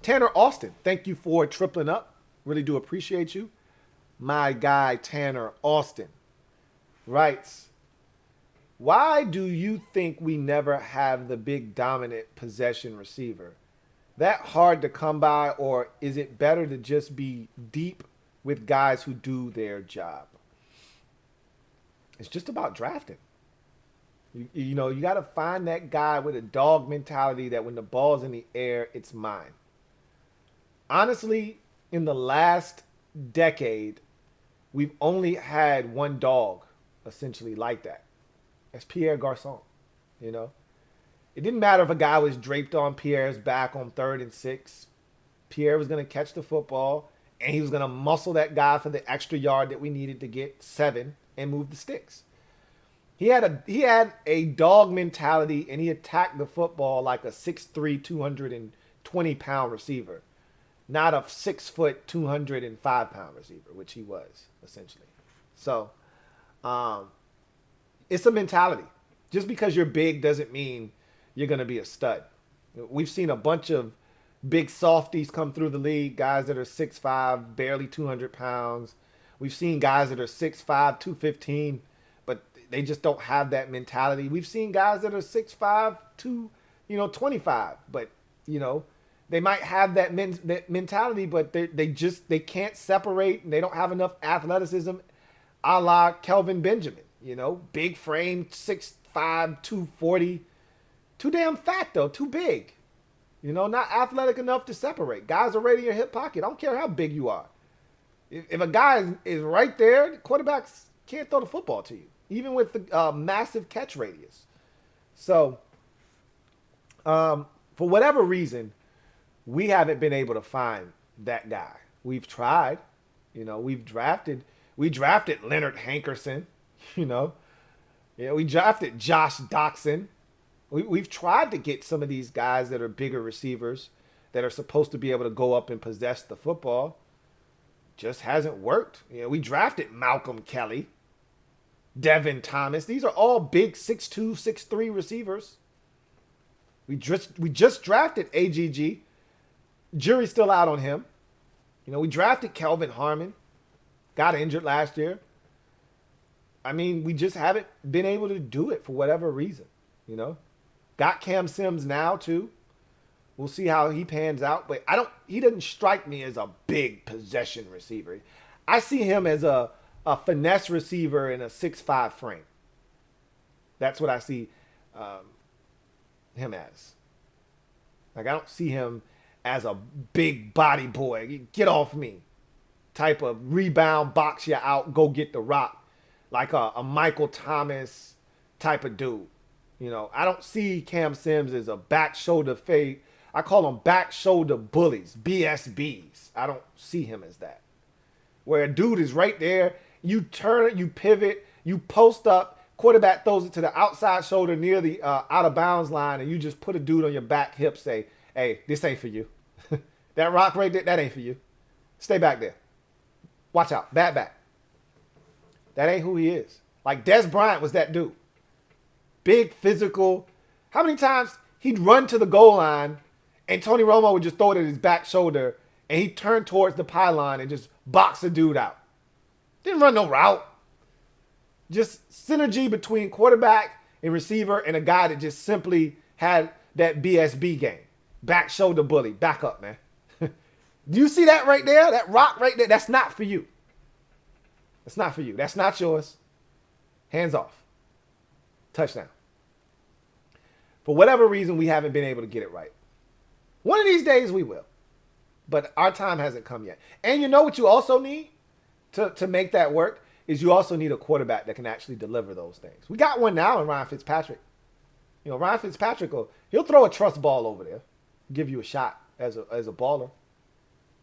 Tanner Austin, thank you for tripling up. Really do appreciate you. My guy Tanner Austin writes, why do you think we never have the big dominant possession receiver? That hard to come by, or is it better to just be deep with guys who do their job? It's just about drafting. You know, you got to find that guy with a dog mentality that when the ball's in the air, it's mine. Honestly, in the last decade, we've only had one dog essentially like that. That's Pierre Garçon, you know. It didn't matter if a guy was draped on Pierre's back on 3rd and 6. Pierre was going to catch the football, and he was going to muscle that guy for the extra yard that we needed to get 7 and move the sticks. He had a dog mentality, and he attacked the football like a 6'3", 220-pound receiver, not a 6 foot, 205-pound receiver, which he was essentially. So, it's a mentality. Just because you're big doesn't mean you're going to be a stud. We've seen a bunch of big softies come through the league, guys that are 6'5", barely 200 pounds. We've seen guys that are 6'5", 215, but they just don't have that mentality. We've seen guys that are 6'5", 25, but, they might have that mentality, but they can't separate, and they don't have enough athleticism, a la Kelvin Benjamin. Big frame, 6'5", 240. Too damn fat, though. Too big. Not athletic enough to separate. Guys are right in your hip pocket. I don't care how big you are. If a guy is right there, the quarterbacks can't throw the football to you, even with the massive catch radius. So, for whatever reason, we haven't been able to find that guy. We've tried. We drafted Leonard Hankerson. We drafted Josh Doxson. We've tried to get some of these guys that are bigger receivers that are supposed to be able to go up and possess the football. Just hasn't worked. We drafted Malcolm Kelly, Devin Thomas. These are all big 6'2", 6'3" receivers. We just drafted AGG. Jury's still out on him. We drafted Kelvin Harmon. Got injured last year. I mean, we just haven't been able to do it for whatever reason, Got Cam Sims now, too. We'll see how he pans out. But he doesn't strike me as a big possession receiver. I see him as a finesse receiver in a 6'5" frame. That's what I see him as. Like, I don't see him as a big body boy. Get off me. Type of rebound, box you out, go get the rock. Like a Michael Thomas type of dude. I don't see Cam Sims as a back shoulder fade. I call them back shoulder bullies, BSBs. I don't see him as that. Where a dude is right there, you turn, you pivot, you post up, quarterback throws it to the outside shoulder near the out of bounds line, and you just put a dude on your back hip, say, hey, this ain't for you. That rock right there, that ain't for you. Stay back there. Watch out, bad back. That ain't who he is. Like Des Bryant was that dude. Big, physical. How many times he'd run to the goal line and Tony Romo would just throw it at his back shoulder and he'd turn towards the pylon and just box a dude out. Didn't run no route. Just synergy between quarterback and receiver and a guy that just simply had that BSB game. Back shoulder bully. Back up, man. Do you see that right there? That rock right there? That's not for you. That's not for you. That's not yours. Hands off. Touchdown. For whatever reason, we haven't been able to get it right. One of these days we will. But our time hasn't come yet. And you know what you also need to make that work is you also need a quarterback that can actually deliver those things. We got one now in Ryan Fitzpatrick. Ryan Fitzpatrick, he'll throw a trust ball over there, give you a shot as a baller.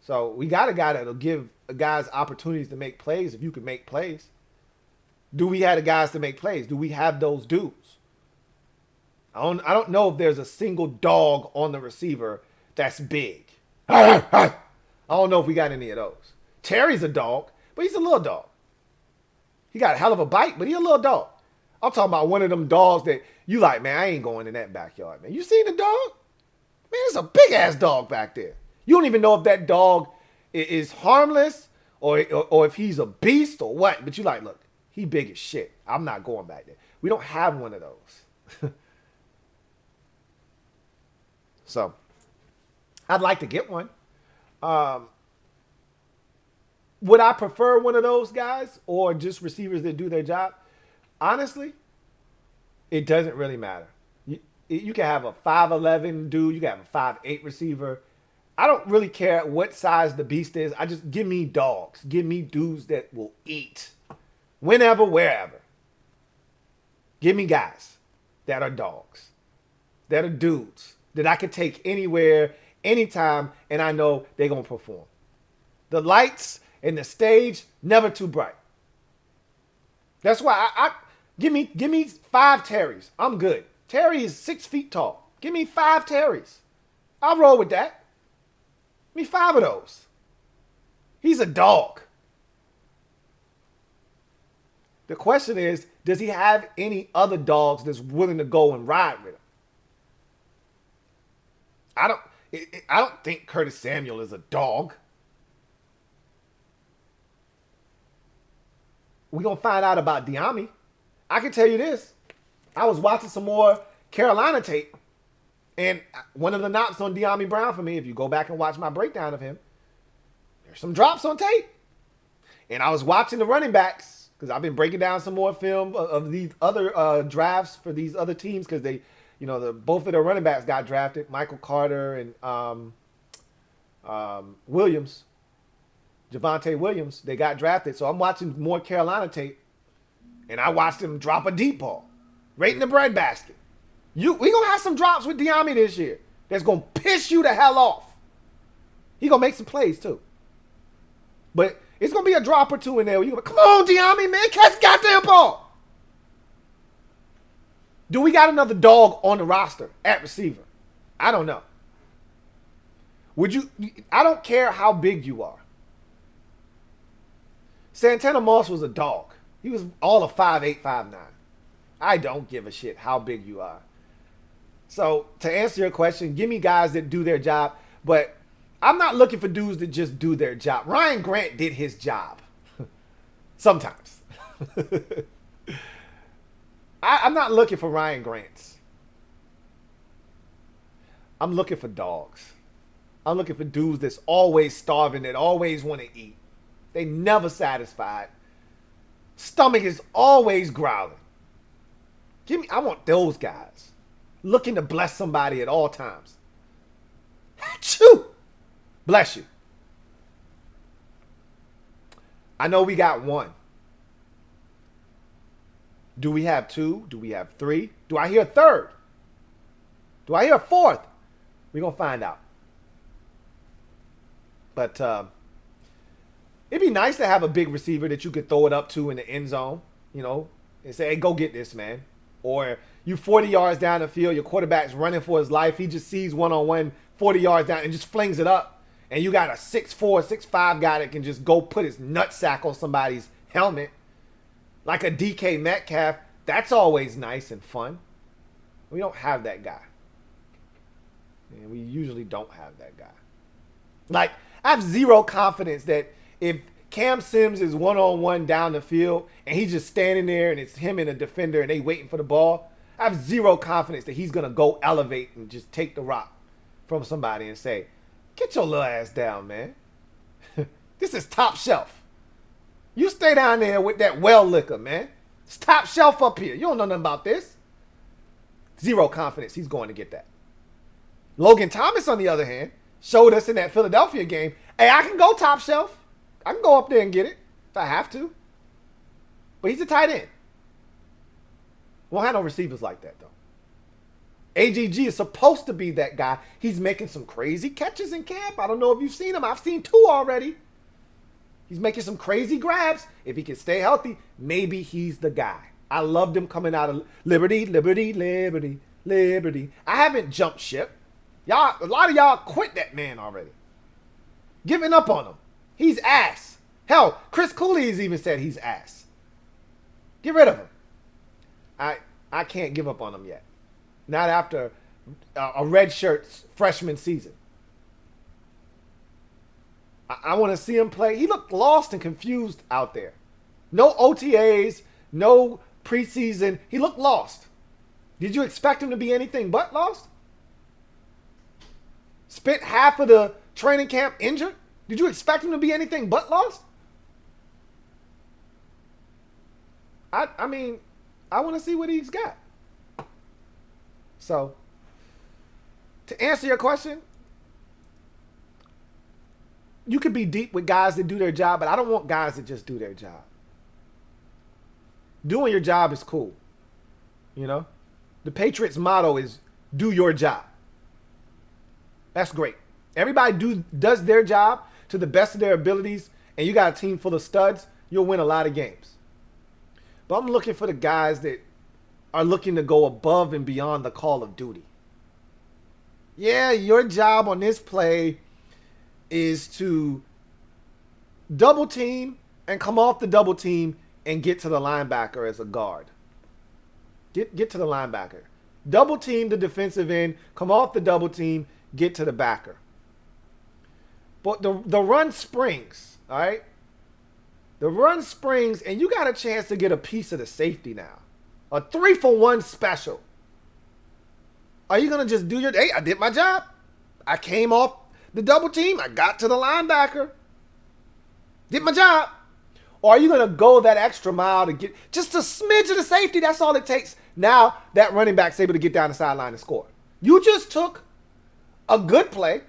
So we got a guy that'll give guys opportunities to make plays if you can make plays. Do we have the guys to make plays? Do we have those dudes? I don't know if there's a single dog on the receiver that's big. I don't know if we got any of those. Terry's a dog, but he's a little dog. He got a hell of a bite, but he's a little dog. I'm talking about one of them dogs that you like, man, I ain't going in that backyard, man. You seen the dog? Man, it's a big-ass dog back there. You don't even know if that dog is harmless or if he's a beast or what. But you like, look, he big as shit. I'm not going back there. We don't have one of those. So I'd like to get one. Would I prefer one of those guys or just receivers that do their job? Honestly, it doesn't really matter. You can have a 5'11 dude. You can have a 5'8 receiver. I don't really care what size the beast is. I just give me dogs. Give me dudes that will eat whenever, wherever. Give me guys that are dogs, that are dudes that I can take anywhere, anytime, and I know they're going to perform. The lights and the stage, never too bright. That's why I give me 5 Terrys. I'm good. Terry is 6 feet tall. Give me 5 Terrys. I'll roll with that. Give me 5 of those. He's a dog. The question is, does he have any other dogs that's willing to go and ride with him? I don't think Curtis Samuel is a dog. We're going to find out about Diami. I can tell you this. I was watching some more Carolina tape, and one of the knocks on Diami Brown for me, if you go back and watch my breakdown of him, there's some drops on tape. And I was watching the running backs because I've been breaking down some more film of these other drafts for these other teams because they, both of their running backs got drafted, Michael Carter and Williams, Javonte Williams. They got drafted. So I'm watching more Carolina tape, and I watched him drop a deep ball right in the breadbasket. We gonna have some drops with Diami this year that's gonna piss you the hell off. He gonna make some plays too. But it's gonna be a drop or two in there where you go, come on, Diami, man, catch the goddamn ball. Do we got another dog on the roster at receiver? I don't know. I don't care how big you are. Santana Moss was a dog. He was all of 5'8", 5'9". I don't give a shit how big you are. So to answer your question, give me guys that do their job, but I'm not looking for dudes that just do their job. Ryan Grant did his job. Sometimes. I'm not looking for Ryan Grants. I'm looking for dogs. I'm looking for dudes that's always starving, that always want to eat. They never satisfied. Stomach is always growling. I want those guys. Looking to bless somebody at all times. Achoo! Bless you. I know we got one. Do we have 2? Do we have 3? Do I hear a 3rd? Do I hear a 4th? We're going to find out. But it'd be nice to have a big receiver that you could throw it up to in the end zone, and say, hey, go get this, man. Or you 40 yards down the field, your quarterback's running for his life. He just sees one-on-one 40 yards down and just flings it up. And you got a 6'4", 6'5" guy that can just go put his nutsack on somebody's helmet. Like a DK Metcalf. That's always nice and fun. We don't have that guy. And we usually don't have that guy. Like, I have zero confidence that if Cam Sims is one-on-one down the field and he's just standing there and it's him and a defender and they waiting for the ball, I have zero confidence that he's going to go elevate and just take the rock from somebody and say, get your little ass down, man. This is top shelf. You stay down there with that well liquor, man. It's top shelf up here. You don't know nothing about this. Zero confidence he's going to get that. Logan Thomas, on the other hand, showed us in that Philadelphia game, hey, I can go top shelf. I can go up there and get it if I have to. But he's a tight end. Won't have no receivers like that, though. AGG is supposed to be that guy. He's making some crazy catches in camp. I don't know if you've seen him. I've seen 2 already. He's making some crazy grabs. If he can stay healthy, maybe he's the guy. I loved him coming out of Liberty. I haven't jumped ship. A lot of y'all quit that man already. Giving up on him. He's ass. Hell, Chris Cooley's even said he's ass. Get rid of him. I can't give up on him yet. Not after a red shirt freshman season. I want to see him play. He looked lost and confused out there. No OTAs, no preseason. He looked lost. Did you expect him to be anything but lost? Spent half of the training camp injured? Did you expect him to be anything but lost? I mean, I want to see what he's got. So, to answer your question, you could be deep with guys that do their job, but I don't want guys that just do their job. Doing your job is cool. You know? The Patriots' motto is do your job. That's great. Everybody does their job to the best of their abilities, and you got a team full of studs, you'll win a lot of games. But I'm looking for the guys that are looking to go above and beyond the call of duty. Yeah, your job on this play is to double team and come off the double team and get to the linebacker as a guard. Get to the linebacker. Double team the defensive end, come off the double team, get to the backer. But the run springs, all right? The run springs, and you got a chance to get a piece of the safety now. A 3-for-1 special. Are you going to just do your, hey, I did my job. I came off the double team. I got to the linebacker. Did my job. Or are you going to go that extra mile to get just a smidge of the safety? That's all it takes. Now that running back's able to get down the sideline and score. You just took a good play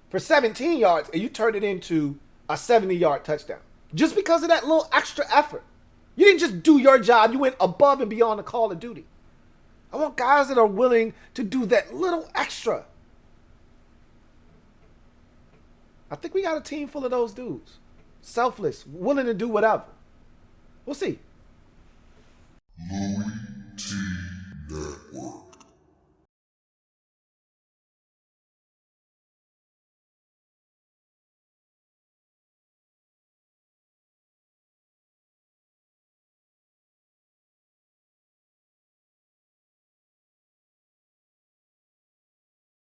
for 17 yards and you turned it into a 70-yard touchdown. Just because of that little extra effort. You didn't just do your job. You went above and beyond the call of duty. I want guys that are willing to do that little extra. I think we got a team full of those dudes. Selfless, willing to do whatever. We'll see.